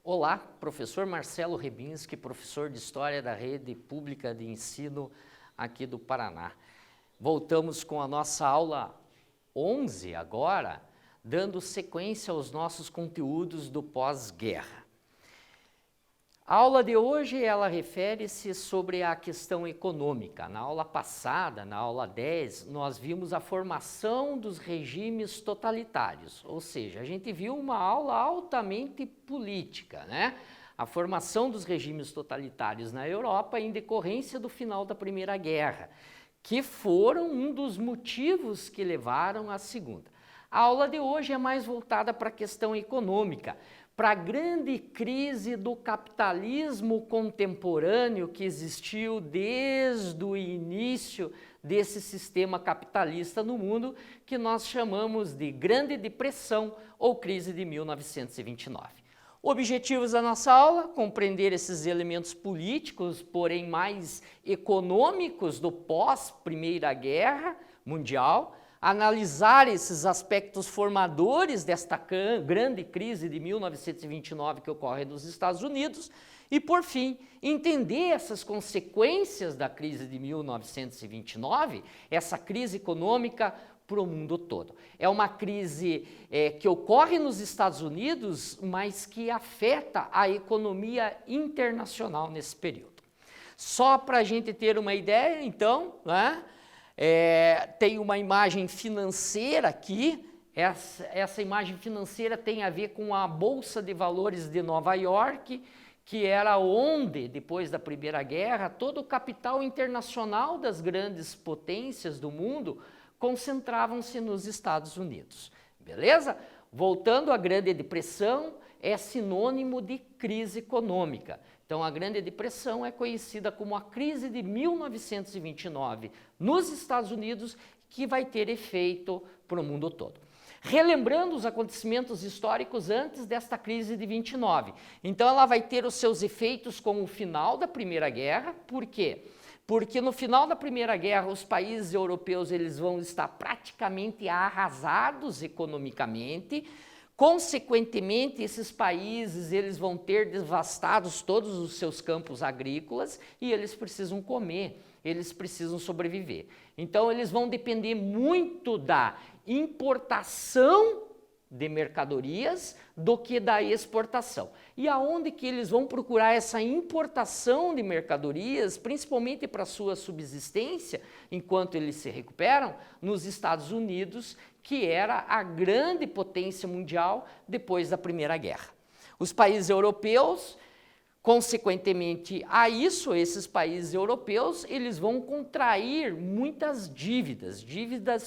Olá, professor Marcelo Rebinski, professor de História da Rede Pública de Ensino aqui do Paraná. Voltamos com a nossa aula 11 agora, dando sequência aos nossos conteúdos do pós-guerra. A aula de hoje, ela refere-se sobre a questão econômica. Na aula passada, na aula 10, nós vimos a formação dos regimes totalitários, ou seja, a gente viu uma aula altamente política, né? A formação dos regimes totalitários na Europa em decorrência do final da Primeira Guerra, que foram um dos motivos que levaram à Segunda. A aula de hoje é mais voltada para a questão econômica, para a grande crise do capitalismo contemporâneo que existiu desde o início desse sistema capitalista no mundo, que nós chamamos de Grande Depressão ou crise de 1929. Objetivos da nossa aula: compreender esses elementos políticos, porém mais econômicos do pós-Primeira Guerra Mundial, analisar esses aspectos formadores desta grande crise de 1929 que ocorre nos Estados Unidos e, por fim, entender essas consequências da crise de 1929, essa crise econômica para o mundo todo. É uma crise que ocorre nos Estados Unidos, mas que afeta a economia internacional nesse período. Só para a gente ter uma ideia, então, né? Tem uma imagem financeira aqui. Essa imagem financeira tem a ver com a Bolsa de Valores de Nova York, que era onde, depois da Primeira Guerra, todo o capital internacional das grandes potências do mundo concentravam-se nos Estados Unidos. Beleza? Voltando à Grande Depressão, é sinônimo de crise econômica. Então, a Grande Depressão é conhecida como a crise de 1929 nos Estados Unidos, que vai ter efeito para o mundo todo. Relembrando os acontecimentos históricos antes desta crise de 29. Então, ela vai ter os seus efeitos com o final da Primeira Guerra. Por quê? Porque no final da Primeira Guerra, os países europeus eles vão estar praticamente arrasados economicamente. Consequentemente, esses países eles vão ter devastados todos os seus campos agrícolas e eles precisam comer, eles precisam sobreviver. Então, eles vão depender muito da importação de mercadorias do que da exportação. E aonde que eles vão procurar essa importação de mercadorias, principalmente para sua subsistência, enquanto eles se recuperam? Nos Estados Unidos, que era a grande potência mundial depois da Primeira Guerra. Os países europeus, consequentemente a isso, esses países europeus, eles vão contrair muitas dívidas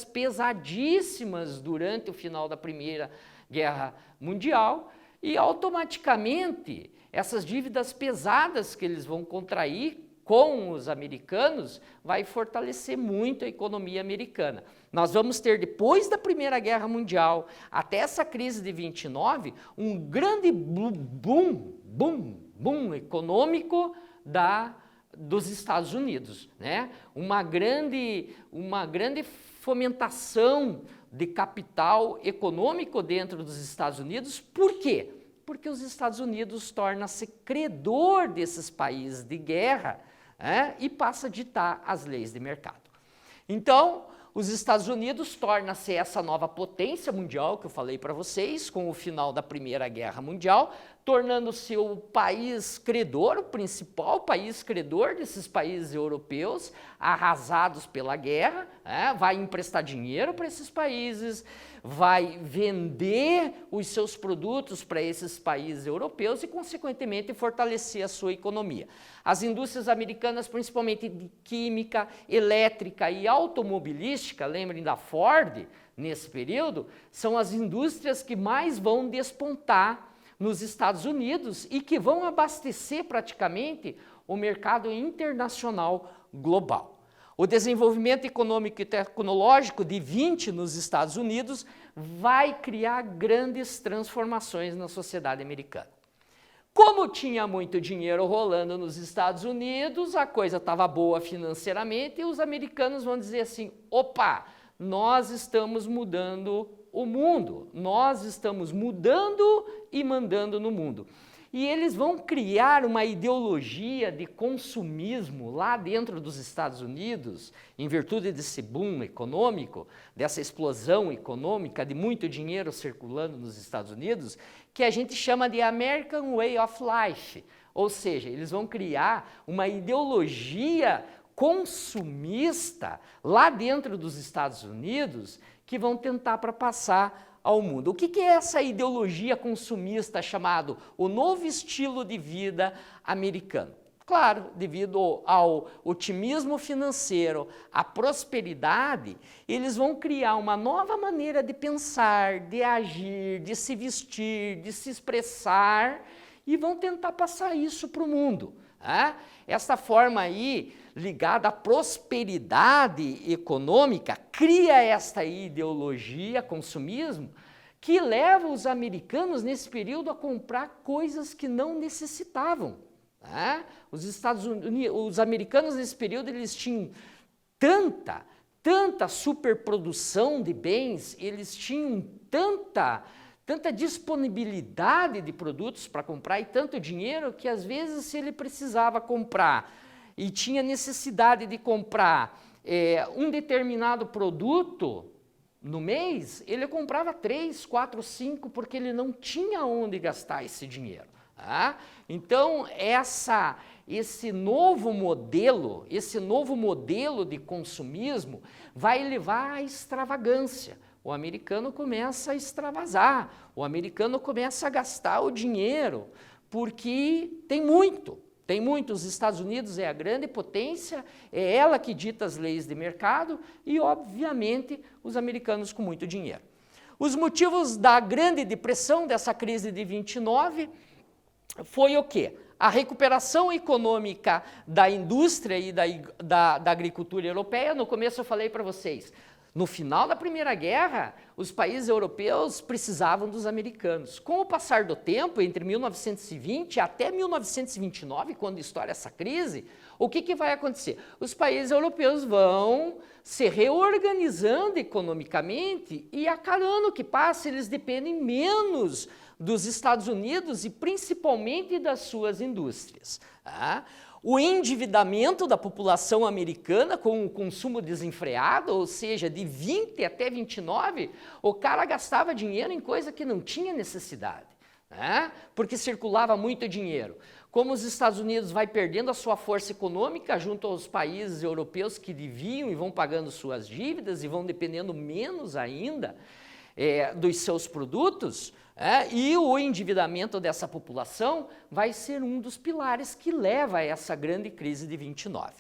pesadíssimas durante o final da Primeira Guerra Mundial e automaticamente essas dívidas pesadas que eles vão contrair com os americanos vai fortalecer muito a economia americana. Nós vamos ter, depois da Primeira Guerra Mundial, até essa crise de 29, um grande boom econômico dos Estados Unidos, né? Uma grande fomentação de capital econômico dentro dos Estados Unidos. Por quê? Porque os Estados Unidos torna-se credor desses países de guerra, e passa a ditar as leis de mercado. Então, os Estados Unidos torna-se essa nova potência mundial que eu falei para vocês com o final da Primeira Guerra Mundial, tornando-se o país credor, o principal país credor desses países europeus arrasados pela guerra, vai emprestar dinheiro para esses países, vai vender os seus produtos para esses países europeus e, consequentemente, fortalecer a sua economia. As indústrias americanas, principalmente de química, elétrica e automobilística, lembrem da Ford, nesse período, são as indústrias que mais vão despontar nos Estados Unidos e que vão abastecer praticamente o mercado internacional global. O desenvolvimento econômico e tecnológico de 20 nos Estados Unidos vai criar grandes transformações na sociedade americana. Como tinha muito dinheiro rolando nos Estados Unidos, a coisa estava boa financeiramente e os americanos vão dizer assim, opa, nós estamos mudando o mundo, nós estamos mudando e mandando no mundo. E eles vão criar uma ideologia de consumismo lá dentro dos Estados Unidos, em virtude desse boom econômico, dessa explosão econômica de muito dinheiro circulando nos Estados Unidos, que a gente chama de American Way of Life. Ou seja, eles vão criar uma ideologia consumista lá dentro dos Estados Unidos que vão tentar para passar ao mundo. O que é essa ideologia consumista chamado o novo estilo de vida americano? Claro, devido ao otimismo financeiro, à prosperidade, eles vão criar uma nova maneira de pensar, de agir, de se vestir, de se expressar e vão tentar passar isso para o mundo. Essa forma aí, ligada à prosperidade econômica, cria esta ideologia, consumismo, que leva os americanos nesse período a comprar coisas que não necessitavam. Os americanos nesse período eles tinham tanta superprodução de bens, eles tinham tanta disponibilidade de produtos para comprar e tanto dinheiro que às vezes se ele precisava comprar e tinha necessidade de comprar um determinado produto no mês, ele comprava 3, 4, 5 porque ele não tinha onde gastar esse dinheiro. Então esse novo modelo de consumismo vai levar à extravagância. O americano começa a extravasar, o americano começa a gastar o dinheiro, porque tem muito. Os Estados Unidos é a grande potência, é ela que dita as leis de mercado e, obviamente, os americanos com muito dinheiro. Os motivos da Grande Depressão, dessa crise de 29, foi o quê? A recuperação econômica da indústria e da agricultura europeia. No começo eu falei para vocês, no final da Primeira Guerra, os países europeus precisavam dos americanos. Com o passar do tempo, entre 1920 até 1929, quando estoura essa crise, o que vai acontecer? Os países europeus vão se reorganizando economicamente e a cada ano que passa eles dependem menos dos Estados Unidos e principalmente das suas indústrias. O endividamento da população americana com o consumo desenfreado, ou seja, de 20 até 29, o cara gastava dinheiro em coisa que não tinha necessidade, porque circulava muito dinheiro. Como os Estados Unidos vai perdendo a sua força econômica junto aos países europeus que deviam e vão pagando suas dívidas e vão dependendo menos ainda dos seus produtos, e o endividamento dessa população vai ser um dos pilares que leva a essa grande crise de 29.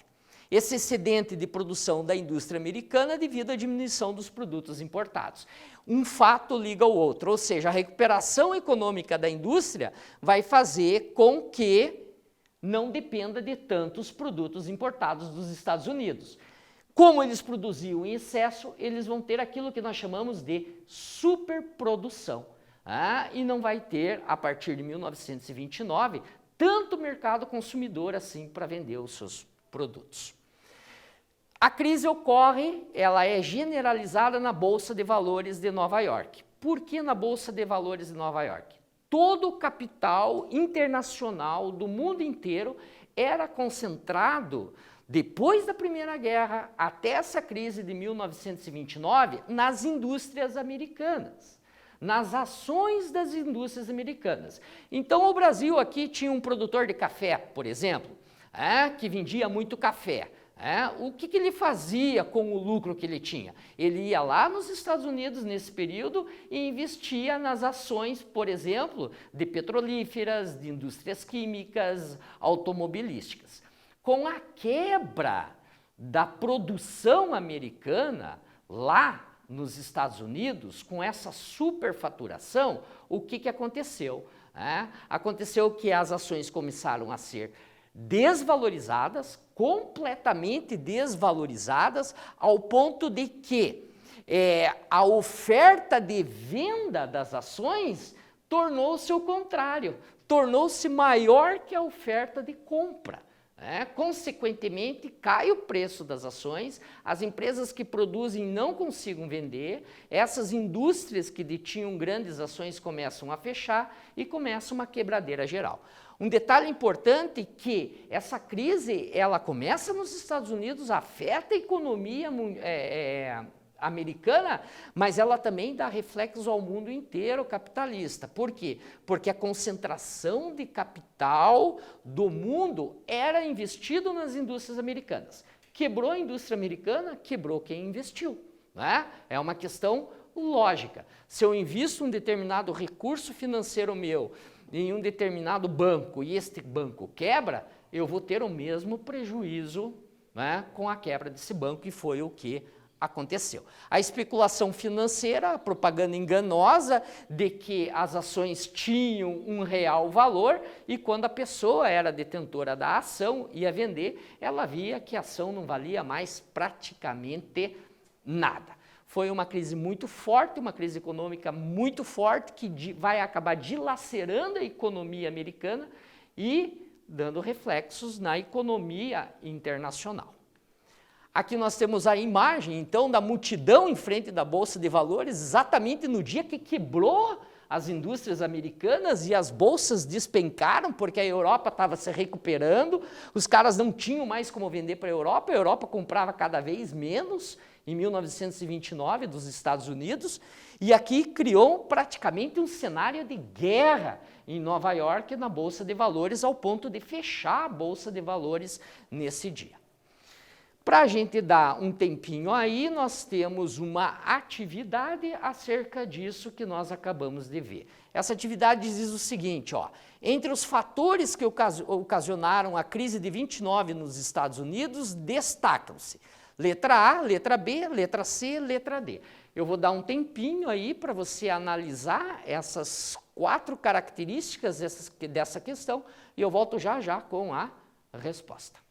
Esse excedente de produção da indústria americana devido à diminuição dos produtos importados. Um fato liga ao outro, ou seja, a recuperação econômica da indústria vai fazer com que não dependa de tantos produtos importados dos Estados Unidos. Como eles produziam em excesso, eles vão ter aquilo que nós chamamos de superprodução. E não vai ter, a partir de 1929, tanto mercado consumidor assim para vender os seus produtos. A crise ocorre, ela é generalizada na Bolsa de Valores de Nova York. Por que na Bolsa de Valores de Nova York? Todo o capital internacional do mundo inteiro era concentrado, depois da Primeira Guerra até essa crise de 1929, nas indústrias americanas, nas ações das indústrias americanas. Então o Brasil aqui tinha um produtor de café, por exemplo, que vendia muito café. O que ele fazia com o lucro que ele tinha? Ele ia lá nos Estados Unidos nesse período e investia nas ações, por exemplo, de petrolíferas, de indústrias químicas, automobilísticas. Com a quebra da produção americana lá nos Estados Unidos, com essa superfaturação, o que aconteceu? Aconteceu que as ações começaram a ser desvalorizadas, completamente desvalorizadas, ao ponto de que a oferta de venda das ações tornou-se o contrário, tornou-se maior que a oferta de compra. Consequentemente, cai o preço das ações, as empresas que produzem não conseguem vender, essas indústrias que detinham grandes ações começam a fechar e começa uma quebradeira geral. Um detalhe importante é que essa crise, ela começa nos Estados Unidos, afeta a economia americana, mas ela também dá reflexo ao mundo inteiro capitalista. Por quê? Porque a concentração de capital do mundo era investido nas indústrias americanas. Quebrou a indústria americana, quebrou quem investiu. É uma questão lógica. Se eu invisto um determinado recurso financeiro meu em um determinado banco e este banco quebra, eu vou ter o mesmo prejuízo com a quebra desse banco, e foi o que aconteceu. A especulação financeira, a propaganda enganosa de que as ações tinham um real valor, e quando a pessoa era detentora da ação, ia vender, ela via que a ação não valia mais praticamente nada. Foi uma crise muito forte, uma crise econômica muito forte, que vai acabar dilacerando a economia americana e dando reflexos na economia internacional. Aqui nós temos a imagem, então, da multidão em frente da Bolsa de Valores, exatamente no dia que quebrou as indústrias americanas e as bolsas despencaram, porque a Europa estava se recuperando, os caras não tinham mais como vender para a Europa comprava cada vez menos, em 1929, dos Estados Unidos, e aqui criou praticamente um cenário de guerra em Nova York, na Bolsa de Valores, ao ponto de fechar a Bolsa de Valores nesse dia. Para a gente dar um tempinho aí, nós temos uma atividade acerca disso que nós acabamos de ver. Essa atividade diz o seguinte, entre os fatores que ocasionaram a crise de 29 nos Estados Unidos, destacam-se letra A, letra B, letra C, letra D. Eu vou dar um tempinho aí para você analisar essas 4 características dessa questão e eu volto já já com a resposta.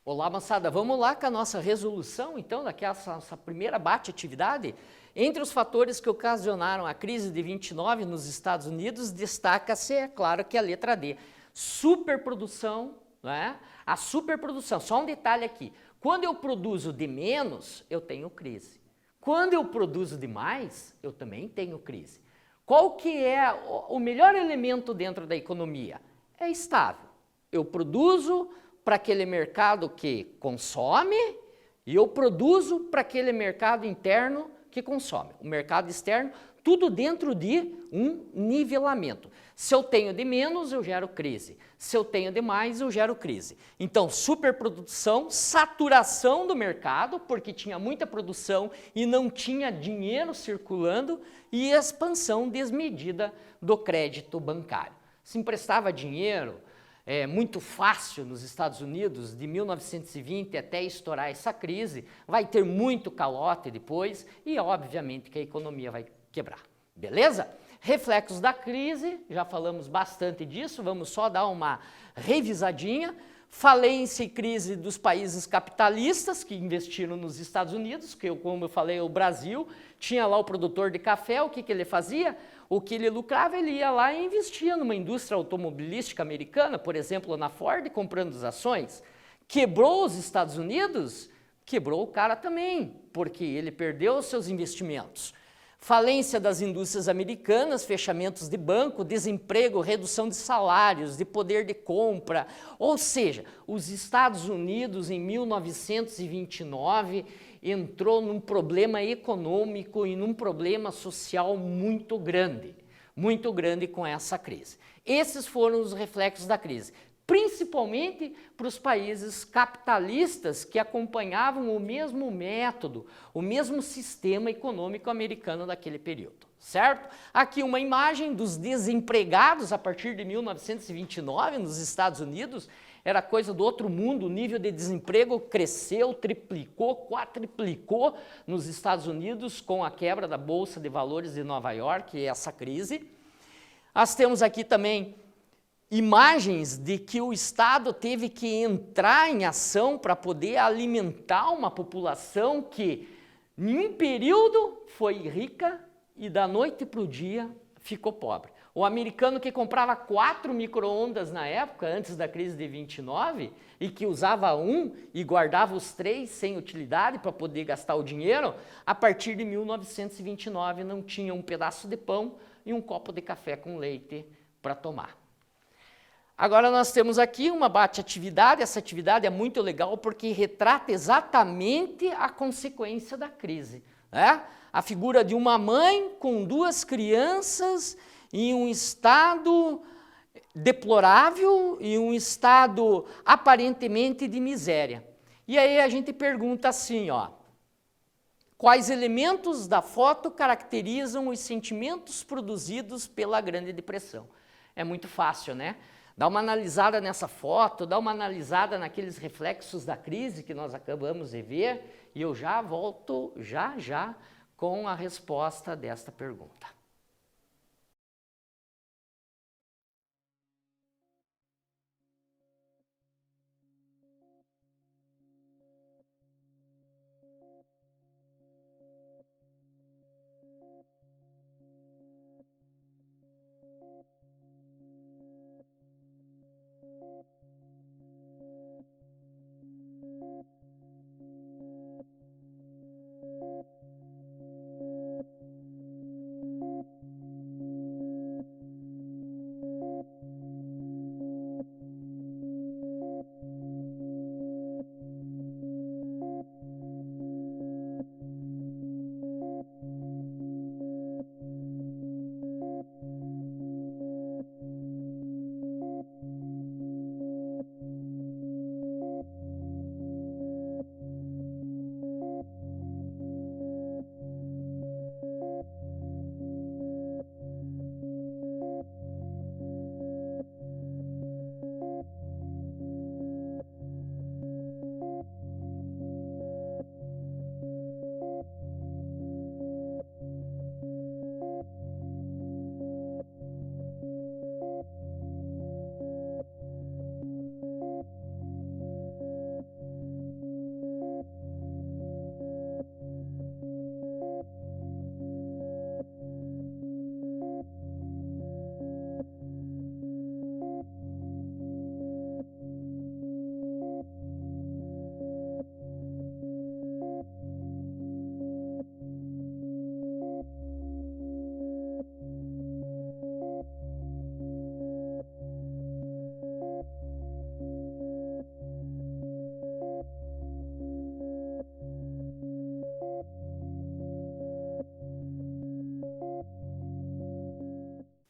Olá, moçada, vamos lá com a nossa resolução, então, daquela nossa primeira bate-atividade. Entre os fatores que ocasionaram a crise de 29 nos Estados Unidos, destaca-se, é claro, que a letra D. Superprodução, A superprodução, só um detalhe aqui, quando eu produzo de menos, eu tenho crise. Quando eu produzo de mais, eu também tenho crise. Qual que é o melhor elemento dentro da economia? É estável. Eu produzo para aquele mercado que consome e eu produzo para aquele mercado interno que consome. O mercado externo tudo dentro de um nivelamento. Se eu tenho de menos, eu gero crise. Se eu tenho de mais, eu gero crise. Então, superprodução, saturação do mercado, porque tinha muita produção e não tinha dinheiro circulando, e expansão desmedida do crédito bancário. Se emprestava dinheiro muito fácil nos Estados Unidos, de 1920 até estourar essa crise, vai ter muito calote depois e, obviamente, que a economia vai quebrar. Beleza? Reflexos da crise, já falamos bastante disso, vamos só dar uma revisadinha. Falência e crise dos países capitalistas que investiram nos Estados Unidos, que como eu falei, o Brasil, tinha lá o produtor de café, o que ele fazia? O que ele lucrava, ele ia lá e investia numa indústria automobilística americana, por exemplo, na Ford, comprando as ações. Quebrou os Estados Unidos? Quebrou o cara também, porque ele perdeu os seus investimentos. Falência das indústrias americanas, fechamentos de banco, desemprego, redução de salários, de poder de compra. Ou seja, os Estados Unidos, em 1929, entrou num problema econômico e num problema social muito grande com essa crise. Esses foram os reflexos da crise, principalmente para os países capitalistas que acompanhavam o mesmo método, o mesmo sistema econômico americano daquele período, certo? Aqui uma imagem dos desempregados a partir de 1929 nos Estados Unidos, era coisa do outro mundo, o nível de desemprego cresceu, triplicou, quadriplicou nos Estados Unidos com a quebra da Bolsa de Valores de Nova York e essa crise. Nós temos aqui também imagens de que o Estado teve que entrar em ação para poder alimentar uma população que, em um período, foi rica e da noite para o dia ficou pobre. O americano que comprava 4 micro-ondas na época, antes da crise de 29, e que usava um e guardava os 3 sem utilidade para poder gastar o dinheiro, a partir de 1929 não tinha um pedaço de pão e um copo de café com leite para tomar. Agora nós temos aqui uma bate-atividade, essa atividade é muito legal porque retrata exatamente a consequência da crise, né? A figura de uma mãe com 2 crianças em um estado deplorável e um estado aparentemente de miséria. E aí a gente pergunta assim, ó, quais elementos da foto caracterizam os sentimentos produzidos pela Grande Depressão? É muito fácil, né? Dá uma analisada nessa foto, dá uma analisada naqueles reflexos da crise que nós acabamos de ver, e eu já volto já com a resposta desta pergunta.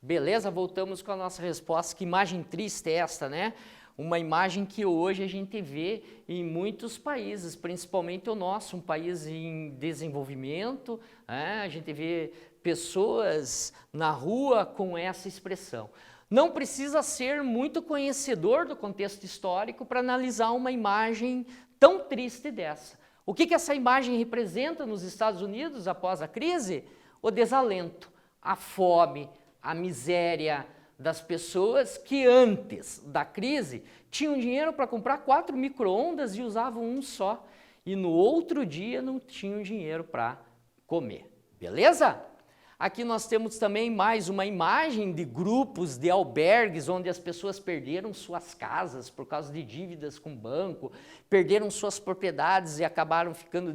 Beleza? Voltamos com a nossa resposta. Que imagem triste é esta, né? Uma imagem que hoje a gente vê em muitos países, principalmente o nosso, um país em desenvolvimento, né? A gente vê pessoas na rua com essa expressão. Não precisa ser muito conhecedor do contexto histórico para analisar uma imagem tão triste dessa. O que essa imagem representa nos Estados Unidos após a crise? O desalento, a fome, a miséria das pessoas que antes da crise tinham dinheiro para comprar 4 micro-ondas e usavam um só. E no outro dia não tinham dinheiro para comer. Beleza? Aqui nós temos também mais uma imagem de grupos de albergues onde as pessoas perderam suas casas por causa de dívidas com o banco, perderam suas propriedades e acabaram ficando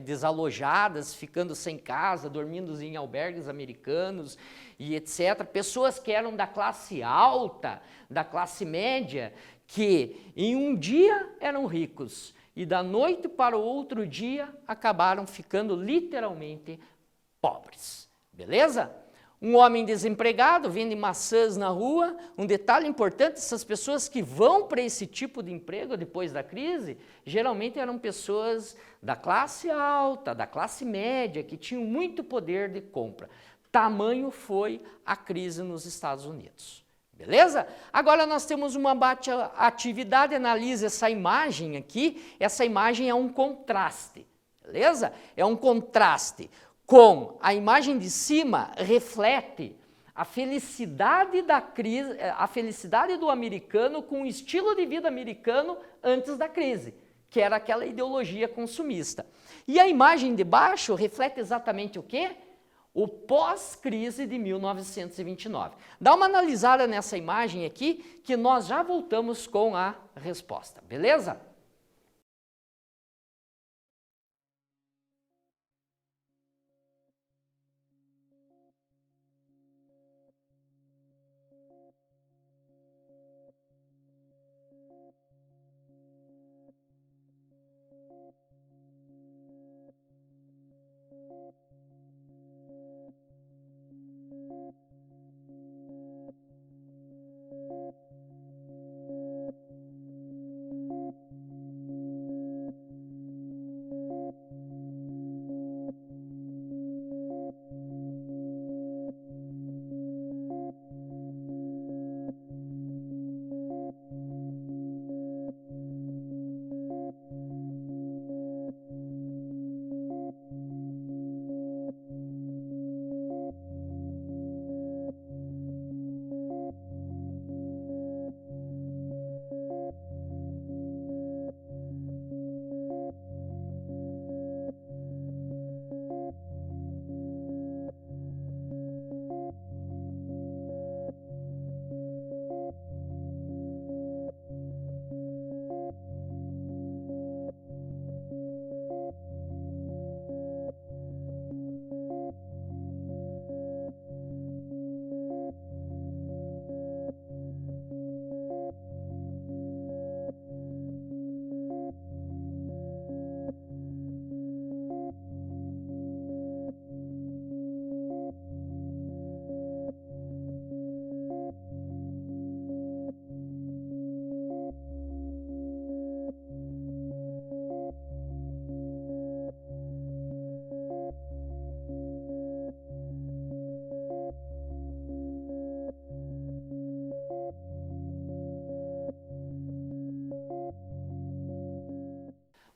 desalojadas, ficando sem casa, dormindo em albergues americanos e etc. Pessoas que eram da classe alta, da classe média, que em um dia eram ricos e da noite para o outro dia acabaram ficando literalmente pobres, beleza? Um homem desempregado vende maçãs na rua. Um detalhe importante, essas pessoas que vão para esse tipo de emprego depois da crise, geralmente eram pessoas da classe alta, da classe média, que tinham muito poder de compra. Tamanho foi a crise nos Estados Unidos. Beleza? Agora nós temos uma atividade, analise essa imagem aqui. Essa imagem é um contraste, beleza? É um contraste com a imagem de cima, reflete a felicidade da crise, a felicidade do americano com o estilo de vida americano antes da crise, que era aquela ideologia consumista. E a imagem de baixo reflete exatamente o quê? O pós-crise de 1929. Dá uma analisada nessa imagem aqui, que nós já voltamos com a resposta, beleza?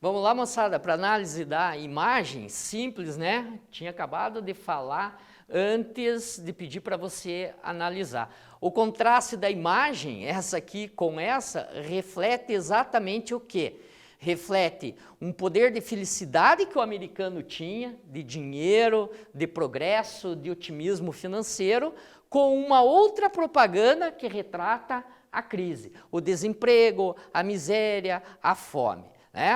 Vamos lá, moçada, para análise da imagem, simples, né? Tinha acabado de falar antes de pedir para você analisar. O contraste da imagem, essa aqui com essa, reflete exatamente o quê? Reflete um poder de felicidade que o americano tinha, de dinheiro, de progresso, de otimismo financeiro, com uma outra propaganda que retrata a crise, o desemprego, a miséria, a fome.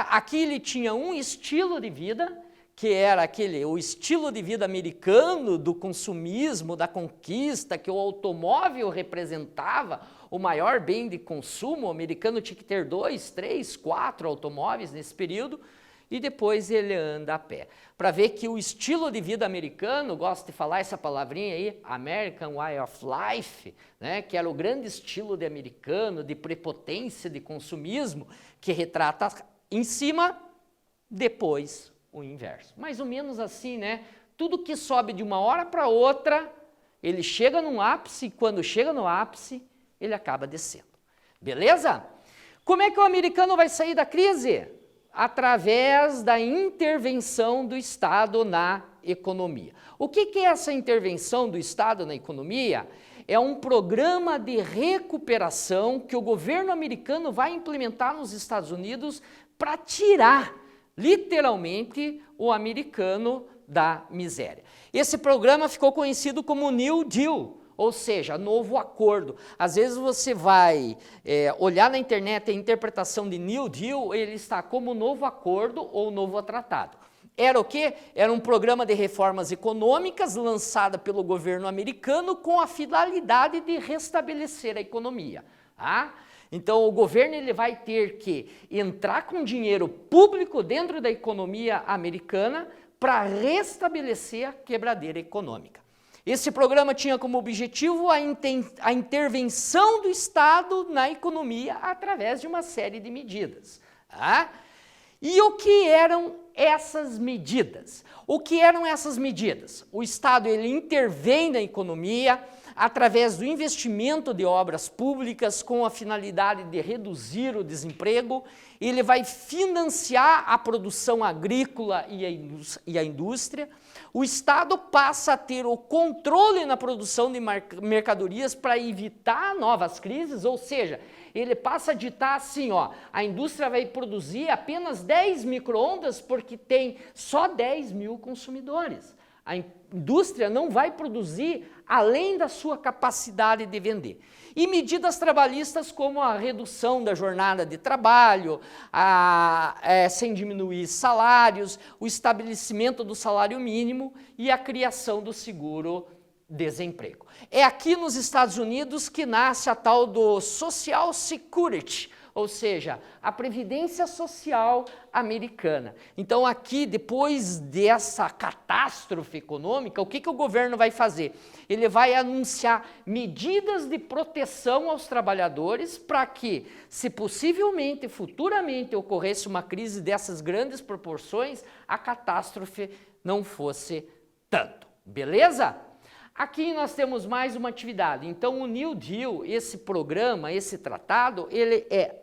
Aqui ele tinha um estilo de vida, que era o estilo de vida americano do consumismo, da conquista, que o automóvel representava o maior bem de consumo. O americano tinha que ter 2, 3, 4 automóveis nesse período. e depois ele anda a pé. Para ver que o estilo de vida americano, gosto de falar essa palavrinha aí, American Way of Life, né, que era o grande estilo de americano, de prepotência, de consumismo, que retrata em cima, depois o inverso. Mais ou menos assim, né? Tudo que sobe de uma hora para outra, ele chega num ápice, e quando chega no ápice, ele acaba descendo. Beleza? Como é que o americano vai sair da crise? Através da intervenção do Estado na economia. O que é essa intervenção do Estado na economia? É um programa de recuperação que o governo americano vai implementar nos Estados Unidos para tirar, literalmente, o americano da miséria. Esse programa ficou conhecido como New Deal, ou seja, novo acordo. Às vezes você vai olhar na internet a interpretação de New Deal, ele está como novo acordo ou novo tratado. Era o quê? Era um programa de reformas econômicas lançado pelo governo americano com a finalidade de restabelecer a economia. Tá? Então o governo ele vai ter que entrar com dinheiro público dentro da economia americana para restabelecer a quebradeira econômica. Esse programa tinha como objetivo a intervenção do Estado na economia através de uma série de medidas. Tá? E o que eram essas medidas? O que eram essas medidas? O Estado ele intervém na economia através do investimento de obras públicas com a finalidade de reduzir o desemprego, ele vai financiar a produção agrícola e a indústria, o Estado passa a ter o controle na produção de mercadorias para evitar novas crises, ou seja, ele passa a ditar assim, ó, a indústria vai produzir apenas 10 micro-ondas porque tem só 10 mil consumidores. A indústria não vai produzir além da sua capacidade de vender. E medidas trabalhistas como a redução da jornada de trabalho, sem diminuir salários, o estabelecimento do salário mínimo e a criação do seguro-desemprego. É aqui nos Estados Unidos que nasce a tal do Social Security, ou seja, a Previdência Social americana. Então aqui, depois dessa catástrofe econômica, o que o governo vai fazer? Ele vai anunciar medidas de proteção aos trabalhadores para que, se possivelmente, futuramente, ocorresse uma crise dessas grandes proporções, a catástrofe não fosse tanto. Beleza? Aqui nós temos mais uma atividade. Então o New Deal, esse programa, esse tratado, ele é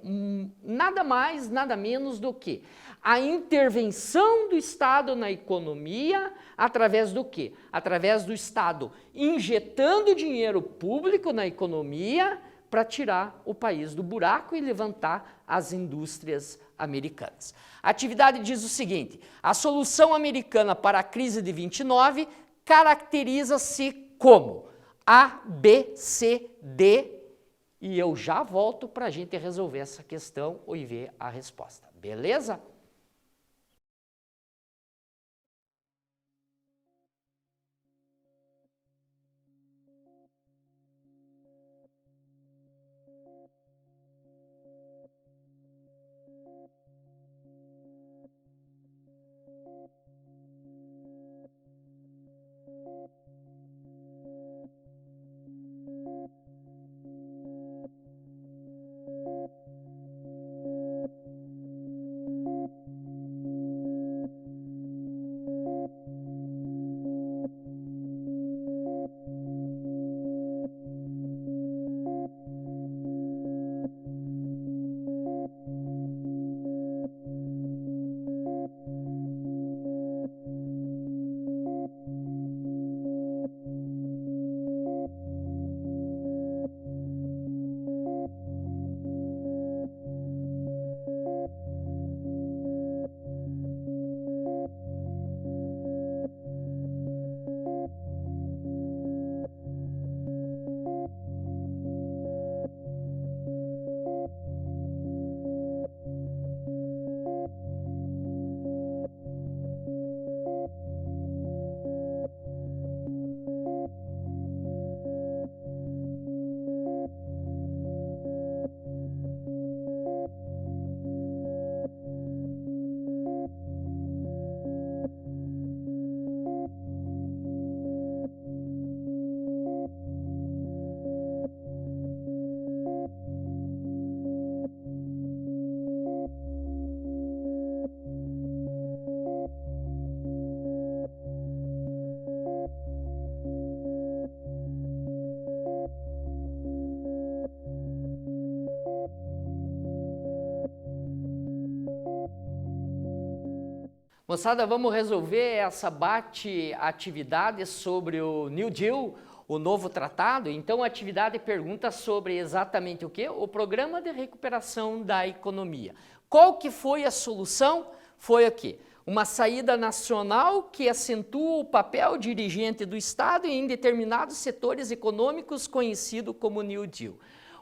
nada mais, nada menos do que a intervenção do Estado na economia através do quê? Através do Estado injetando dinheiro público na economia para tirar o país do buraco e levantar as indústrias americanas. A atividade diz o seguinte: a solução americana para a crise de 29 caracteriza-se como A, B, C, D, e eu já volto para a gente resolver essa questão e ver a resposta. Beleza? Moçada, vamos resolver essa bate-atividade sobre o New Deal, o novo tratado? Então, a atividade pergunta sobre exatamente o quê? O Programa de Recuperação da Economia. Qual que foi a solução? Foi aqui. Uma saída nacional que acentua o papel dirigente do Estado em determinados setores econômicos conhecido como New Deal.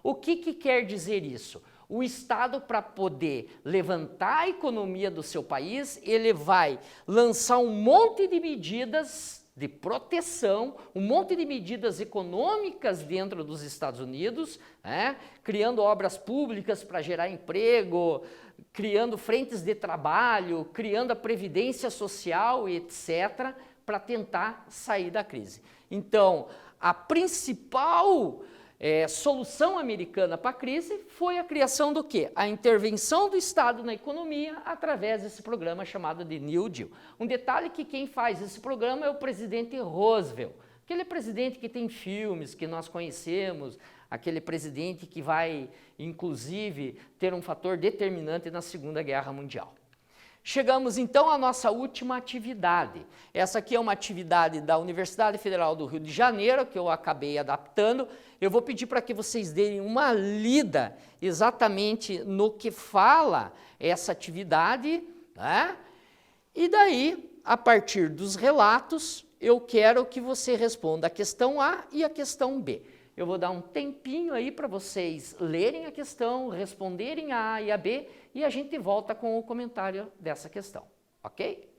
O que quer dizer isso? O Estado, para poder levantar a economia do seu país, ele vai lançar um monte de medidas de proteção, um monte de medidas econômicas dentro dos Estados Unidos, criando obras públicas para gerar emprego, criando frentes de trabalho, criando a previdência social, etc., para tentar sair da crise. Então, a principal solução americana para a crise foi a criação do quê? A intervenção do Estado na economia através desse programa chamado de New Deal. Um detalhe que quem faz esse programa é o presidente Roosevelt, aquele presidente que tem filmes que nós conhecemos, aquele presidente que vai, inclusive, ter um fator determinante na Segunda Guerra Mundial. Chegamos então à nossa última atividade. Essa aqui é uma atividade da Universidade Federal do Rio de Janeiro, que eu acabei adaptando. Eu vou pedir para que vocês deem uma lida exatamente no que fala essa atividade, né? E daí, a partir dos relatos, eu quero que você responda a questão A e a questão B. Eu vou dar um tempinho aí para vocês lerem a questão, responderem a A e a B, e a gente volta com o comentário dessa questão, ok?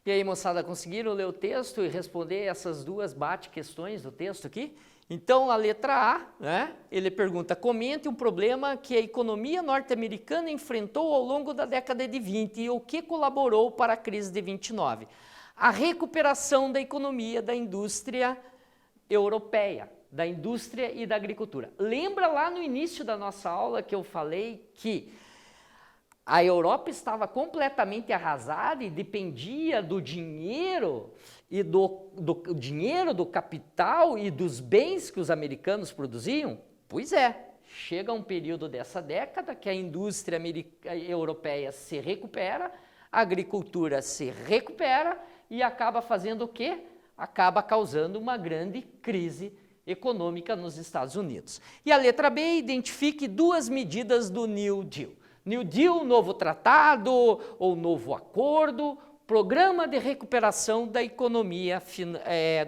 E aí, moçada, conseguiram ler o texto e responder essas duas bate-questões do texto aqui? Então, a letra A, né, ele pergunta, comente um problema que a economia norte-americana enfrentou ao longo da década de 20 e o que colaborou para a crise de 29. A recuperação da economia da indústria europeia, da indústria e da agricultura. Lembra lá no início da nossa aula que eu falei que a Europa estava completamente arrasada e dependia do dinheiro e do dinheiro, do capital e dos bens que os americanos produziam? Pois é, chega um período dessa década que a indústria europeia se recupera, a agricultura se recupera e acaba fazendo o quê? Acaba causando uma grande crise econômica nos Estados Unidos. E a letra B, identifique duas medidas do New Deal. New Deal, novo tratado ou novo acordo, programa de recuperação da economia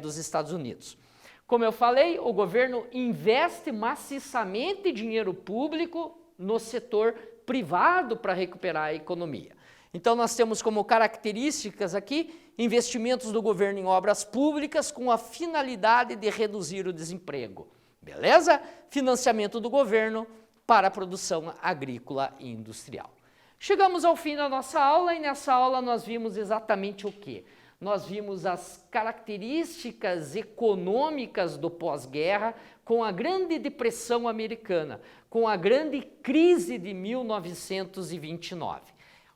dos Estados Unidos. Como eu falei, o governo investe maciçamente dinheiro público no setor privado para recuperar a economia. Então nós temos como características aqui investimentos do governo em obras públicas com a finalidade de reduzir o desemprego. Beleza? Financiamento do governo para a produção agrícola e industrial. Chegamos ao fim da nossa aula e nessa aula nós vimos exatamente o quê? Nós vimos as características econômicas do pós-guerra com a Grande Depressão Americana, com a grande crise de 1929,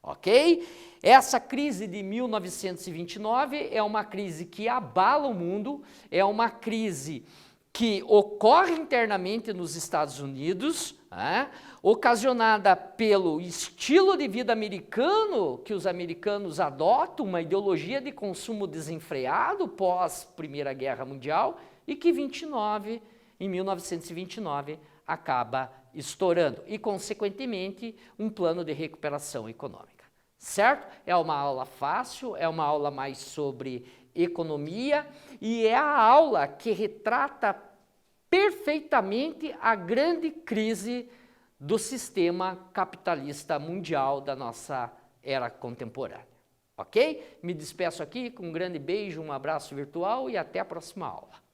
ok? Essa crise de 1929 é uma crise que abala o mundo, é uma crise que ocorre internamente nos Estados Unidos, ocasionada pelo estilo de vida americano que os americanos adotam, uma ideologia de consumo desenfreado pós Primeira Guerra Mundial e que em 1929 acaba estourando e, consequentemente, um plano de recuperação econômica. Certo? É uma aula fácil, é uma aula mais sobre economia e é a aula que retrata perfeitamente a grande crise do sistema capitalista mundial da nossa era contemporânea. Ok? Me despeço aqui com um grande beijo, um abraço virtual e até a próxima aula.